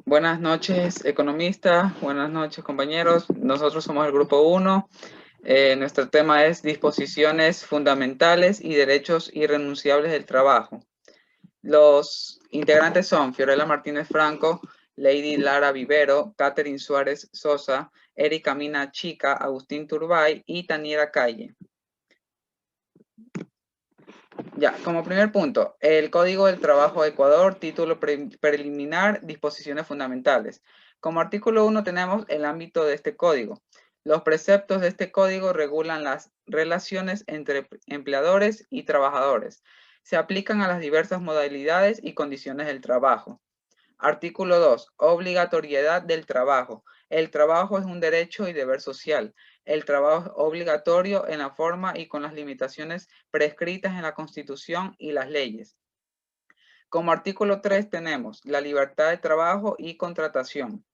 Buenas noches, economistas. Buenas noches, compañeros. Nosotros somos el grupo 1. Nuestro tema es disposiciones fundamentales y derechos irrenunciables del trabajo. Los integrantes son Fiorella Martínez Franco, Lady Lara Vivero, Catherine Suárez Sosa, Erika Mina Chica, Agustín Turbay y Taniera Calle. Ya, como primer punto, el Código del Trabajo de Ecuador, título preliminar, disposiciones fundamentales. Como artículo 1 tenemos el ámbito de este código. Los preceptos de este código regulan las relaciones entre empleadores y trabajadores. Se aplican a las diversas modalidades y condiciones del trabajo. Artículo 2. Obligatoriedad del trabajo. El trabajo es un derecho y deber social. El trabajo es obligatorio en la forma y con las limitaciones prescritas en la Constitución y las leyes. Como artículo 3 tenemos la libertad de trabajo y contratación.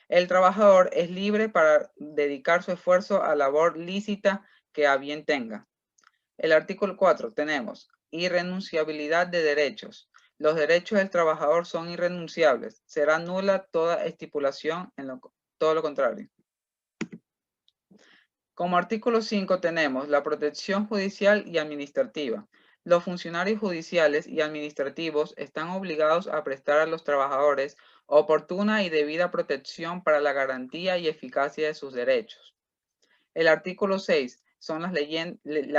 El trabajador es libre para dedicar su esfuerzo a labor lícita que a bien tenga. El artículo 4 tenemos irrenunciabilidad de derechos. Los derechos del trabajador son irrenunciables. Será nula toda estipulación en todo lo contrario. Como artículo 5 tenemos la protección judicial y administrativa. Los funcionarios judiciales y administrativos están obligados a prestar a los trabajadores oportuna y debida protección para la garantía y eficacia de sus derechos. El artículo 6 son las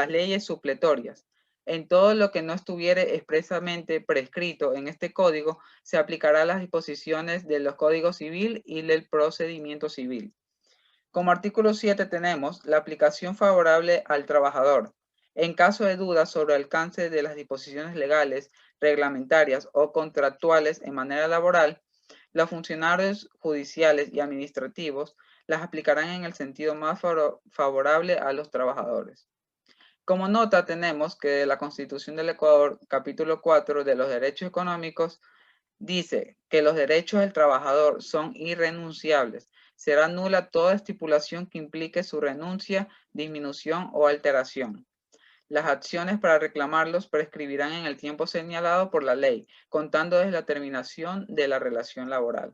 leyes supletorias. En todo lo que no estuviere expresamente prescrito en este código, se aplicará las disposiciones de los códigos civil y del procedimiento civil. Como artículo 7 tenemos la aplicación favorable al trabajador. En caso de dudas sobre el alcance de las disposiciones legales, reglamentarias o contractuales en manera laboral, los funcionarios judiciales y administrativos las aplicarán en el sentido más favorable a los trabajadores. Como nota tenemos que la Constitución del Ecuador, capítulo 4 de los derechos económicos, dice que los derechos del trabajador son irrenunciables. Será nula toda estipulación que implique su renuncia, disminución o alteración. Las acciones para reclamarlos prescribirán en el tiempo señalado por la ley, contando desde la terminación de la relación laboral.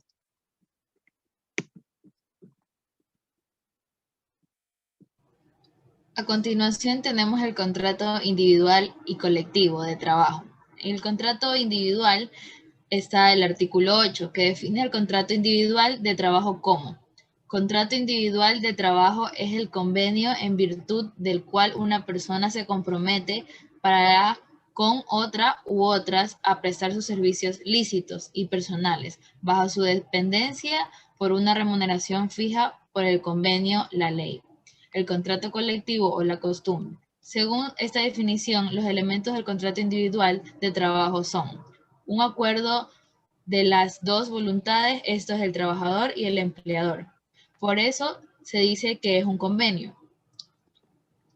A continuación tenemos el contrato individual y colectivo de trabajo. En el contrato individual está el artículo 8, que define el contrato individual de trabajo como: contrato individual de trabajo es el convenio en virtud del cual una persona se compromete para con otra u otras a prestar sus servicios lícitos y personales bajo su dependencia por una remuneración fija por el convenio, la ley, el contrato colectivo o la costumbre. Según esta definición, los elementos del contrato individual de trabajo son un acuerdo de las dos voluntades, esto es el trabajador y el empleador. Por eso se dice que es un convenio.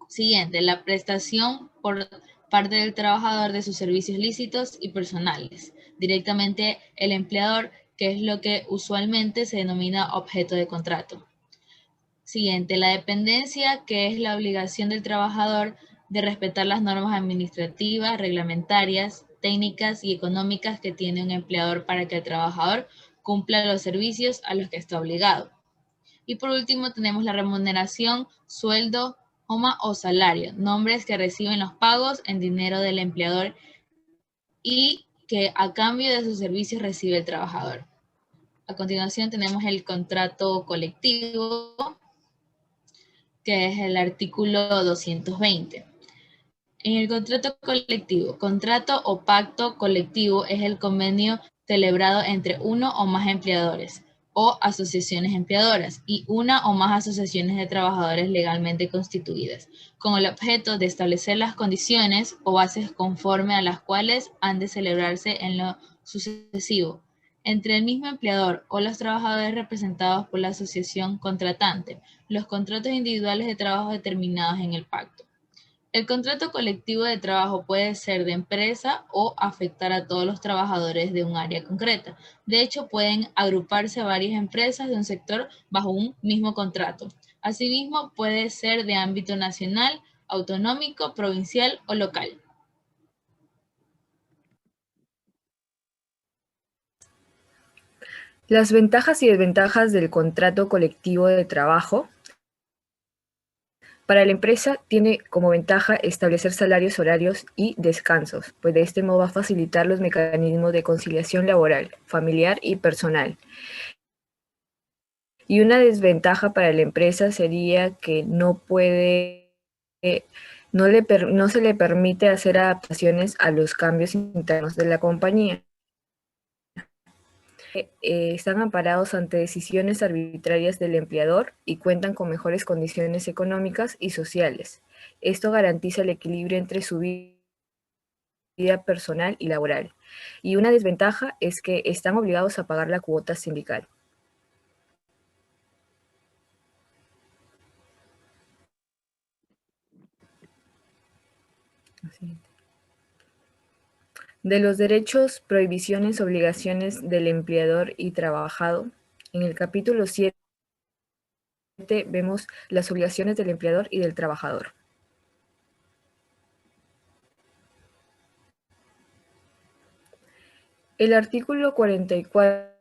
Siguiente, la prestación por parte del trabajador de sus servicios lícitos y personales. Directamente el empleador, que es lo que usualmente se denomina objeto de contrato. Siguiente, la dependencia, que es la obligación del trabajador de respetar las normas administrativas, reglamentarias, técnicas y económicas que tiene un empleador para que el trabajador cumpla los servicios a los que está obligado. Y por último tenemos la remuneración, sueldo, o salario, nombres que reciben los pagos en dinero del empleador y que a cambio de sus servicios recibe el trabajador. A continuación tenemos el contrato colectivo, que es el artículo 220. En el contrato o pacto colectivo es el convenio celebrado entre uno o más empleadores o asociaciones empleadoras y una o más asociaciones de trabajadores legalmente constituidas, con el objeto de establecer las condiciones o bases conforme a las cuales han de celebrarse en lo sucesivo entre el mismo empleador o los trabajadores representados por la asociación contratante, los contratos individuales de trabajo determinados en el pacto. El contrato colectivo de trabajo puede ser de empresa o afectar a todos los trabajadores de un área concreta. De hecho, pueden agruparse varias empresas de un sector bajo un mismo contrato. Asimismo, puede ser de ámbito nacional, autonómico, provincial o local. Las ventajas y desventajas del contrato colectivo de trabajo. Para la empresa tiene como ventaja establecer salarios, horarios y descansos, pues de este modo va a facilitar los mecanismos de conciliación laboral, familiar y personal. Y una desventaja para la empresa sería que no se le permite hacer adaptaciones a los cambios internos de la compañía. Están amparados ante decisiones arbitrarias del empleador y cuentan con mejores condiciones económicas y sociales. Esto garantiza el equilibrio entre su vida personal y laboral. Y una desventaja es que están obligados a pagar la cuota sindical. De los derechos, prohibiciones, obligaciones del empleador y trabajado, en el capítulo 7 vemos las obligaciones del empleador y del trabajador. El artículo 44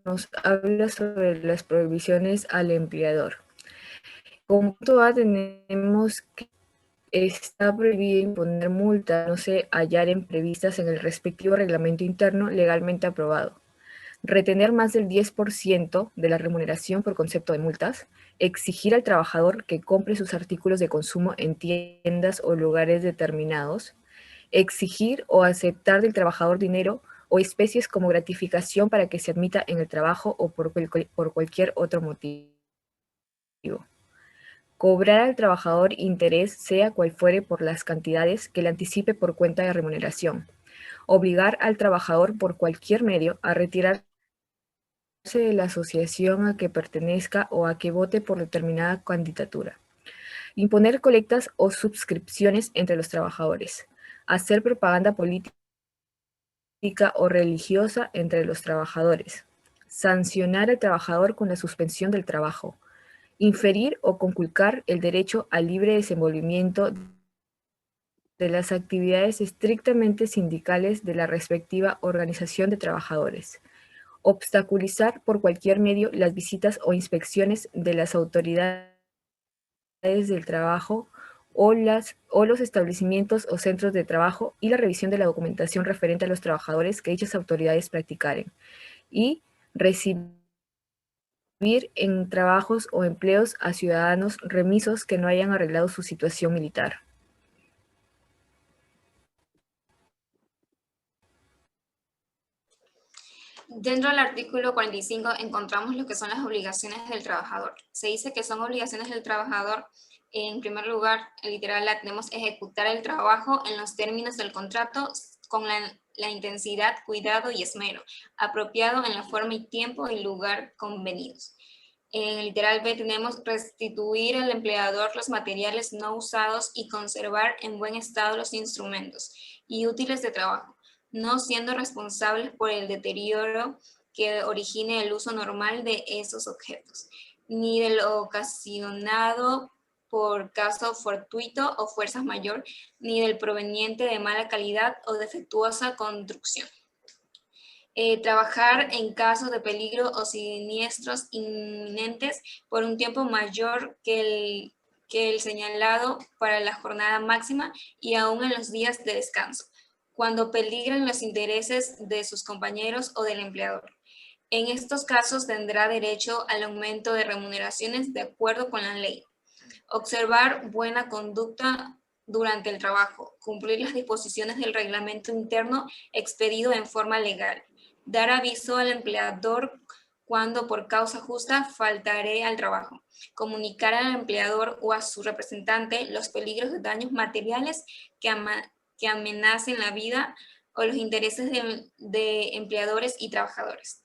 nos habla sobre las prohibiciones al empleador. Como punto A tenemos que está prohibido imponer multas no se hallaren previstas en el respectivo reglamento interno legalmente aprobado. Retener más del 10% de la remuneración por concepto de multas. Exigir al trabajador que compre sus artículos de consumo en tiendas o lugares determinados. Exigir o aceptar del trabajador dinero o especies como gratificación para que se admita en el trabajo o por cualquier otro motivo. Cobrar al trabajador interés sea cual fuere por las cantidades que le anticipe por cuenta de remuneración. Obligar al trabajador por cualquier medio a retirarse de la asociación a que pertenezca o a que vote por determinada candidatura. Imponer colectas o suscripciones entre los trabajadores. Hacer propaganda política o religiosa entre los trabajadores. Sancionar al trabajador con la suspensión del trabajo. Inferir o conculcar el derecho al libre desenvolvimiento de las actividades estrictamente sindicales de la respectiva organización de trabajadores. Obstaculizar por cualquier medio las visitas o inspecciones de las autoridades del trabajo o los establecimientos o centros de trabajo y la revisión de la documentación referente a los trabajadores que dichas autoridades practicaren. Y recibir en trabajos o empleos a ciudadanos remisos que no hayan arreglado su situación militar. Dentro del artículo 45 encontramos lo que son las obligaciones del trabajador. Se dice que son obligaciones del trabajador, en primer lugar, literal, la tenemos ejecutar el trabajo en los términos del contrato con la intensidad, cuidado y esmero, apropiado en la forma y tiempo y lugar convenidos. En el literal B tenemos restituir al empleador los materiales no usados y conservar en buen estado los instrumentos y útiles de trabajo, no siendo responsables por el deterioro que origine el uso normal de esos objetos, ni de lo ocasionado por caso fortuito o fuerza mayor, ni del proveniente de mala calidad o defectuosa construcción. Trabajar en caso de peligro o siniestros inminentes por un tiempo mayor que el señalado para la jornada máxima y aún en los días de descanso, cuando peligran los intereses de sus compañeros o del empleador. En estos casos tendrá derecho al aumento de remuneraciones de acuerdo con la ley. Observar buena conducta durante el trabajo, cumplir las disposiciones del reglamento interno expedido en forma legal, dar aviso al empleador cuando por causa justa faltaré al trabajo, comunicar al empleador o a su representante los peligros de daños materiales que amenacen la vida o los intereses de empleadores y trabajadores.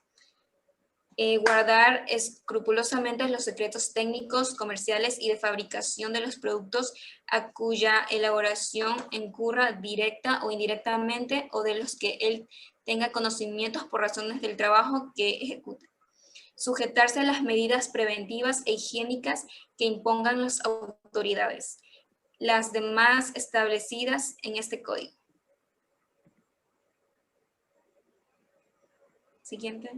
Guardar escrupulosamente los secretos técnicos, comerciales y de fabricación de los productos a cuya elaboración incurra directa o indirectamente o de los que él tenga conocimientos por razones del trabajo que ejecuta. Sujetarse a las medidas preventivas e higiénicas que impongan las autoridades, las demás establecidas en este código. Siguiente.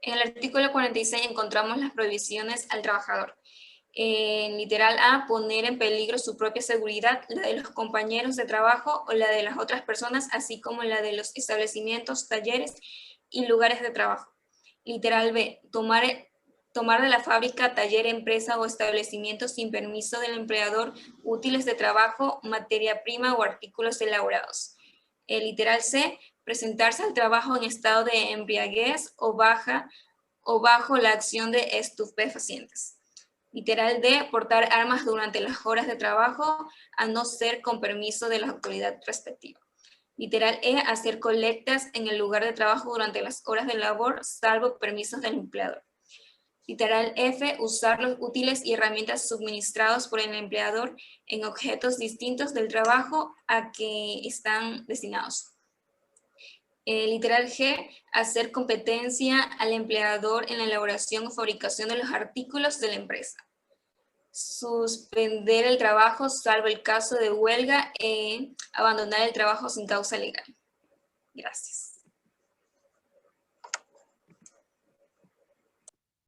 En el artículo 46 encontramos las prohibiciones al trabajador. En literal A, poner en peligro su propia seguridad, la de los compañeros de trabajo o la de las otras personas, así como la de los establecimientos, talleres y lugares de trabajo. Literal B, tomar de la fábrica, taller, empresa o establecimiento sin permiso del empleador útiles de trabajo, materia prima o artículos elaborados. El literal C, presentarse al trabajo en estado de embriaguez o bajo la acción de estupefacientes. Literal D, portar armas durante las horas de trabajo, a no ser con permiso de la autoridad respectiva. Literal E, hacer colectas en el lugar de trabajo durante las horas de labor, salvo permisos del empleador. Literal F, usar los útiles y herramientas suministrados por el empleador en objetos distintos del trabajo a que están destinados. Literal G, hacer competencia al empleador en la elaboración o fabricación de los artículos de la empresa. Suspender el trabajo, salvo el caso de huelga, abandonar el trabajo sin causa legal. Gracias.